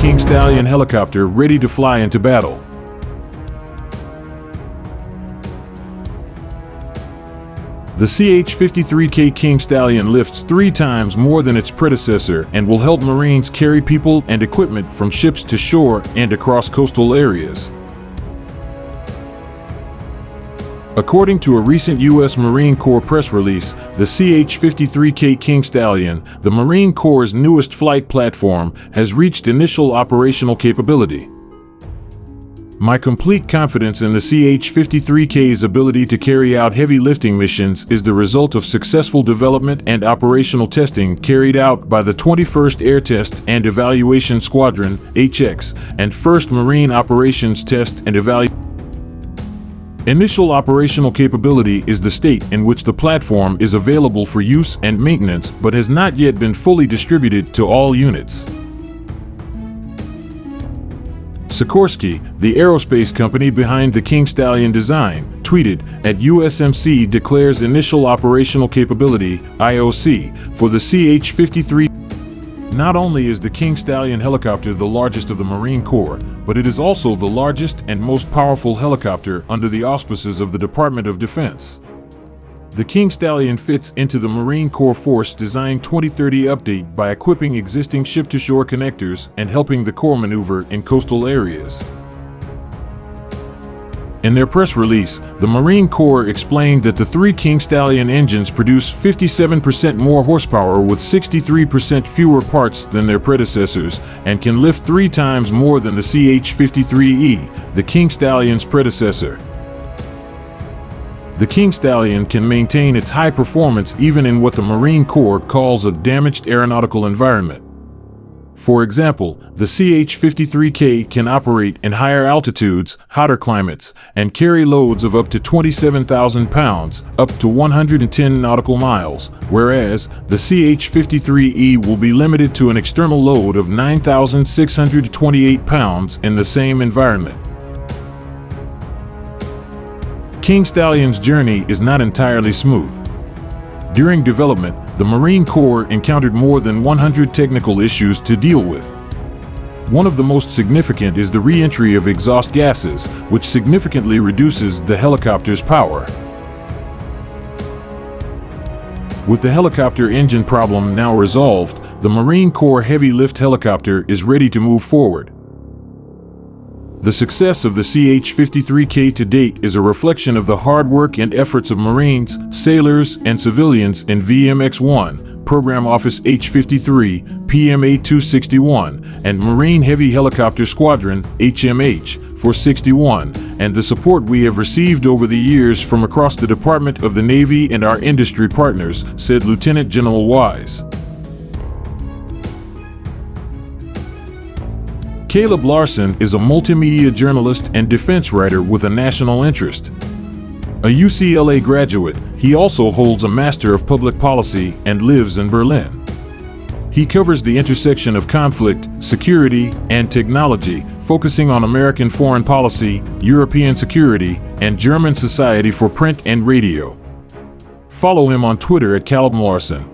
King Stallion helicopter ready to fly into battle. The CH-53K King Stallion lifts 3 times more than its predecessor and will help Marines carry people and equipment from ships to shore and across coastal areas. According to a recent U.S. Marine Corps press release, the CH-53K King Stallion, the Marine Corps' newest flight platform, has reached initial operational capability. My complete confidence in the CH-53K's ability to carry out heavy lifting missions is the result of successful development and operational testing carried out by the 21st Air Test and Evaluation Squadron, HX, and 1st Marine Operations Test and Evaluation. Initial operational capability is the state in which the platform is available for use and maintenance but has not yet been fully distributed to all units. Sikorsky, the aerospace company behind the King Stallion design, tweeted, "At USMC declares initial operational capability, IOC, for the CH-53. Not only is the King Stallion helicopter the largest of the Marine Corps, but it is also the largest and most powerful helicopter under the auspices of the Department of Defense. The King Stallion fits into the Marine Corps Force Design 2030 update by equipping existing ship-to-shore connectors and helping the Corps maneuver in coastal areas." In their press release, the Marine Corps explained that the 3 King Stallion engines produce 57% more horsepower with 63% fewer parts than their predecessors and can lift 3 times more than the CH-53E, the King Stallion's predecessor. The King Stallion can maintain its high performance even in what the Marine Corps calls a damaged aeronautical environment. For example, the CH-53K can operate in higher altitudes, hotter climates, and carry loads of up to 27,000 pounds, up to 110 nautical miles, whereas the CH-53E will be limited to an external load of 9,628 pounds in the same environment. King Stallion's journey is not entirely smooth. During development, the Marine Corps encountered more than 100 technical issues to deal with. One of the most significant is the re-entry of exhaust gases, which significantly reduces the helicopter's power. With the helicopter engine problem now resolved, the Marine Corps heavy lift helicopter is ready to move forward. The success of the CH-53K to date is a reflection of the hard work and efforts of Marines, sailors, and civilians in VMX-1, Program Office H-53, PMA 261, and Marine Heavy Helicopter Squadron, HMH, 461, and the support we have received over the years from across the Department of the Navy and our industry partners, said Lieutenant General Wise. Caleb Larson is a multimedia journalist and defense writer with a national interest. A UCLA graduate, he also holds a Master of Public Policy and lives in Berlin. He covers the intersection of conflict, security, and technology, focusing on American foreign policy, European security, and German society for print and radio. Follow him on Twitter at Caleb Larson.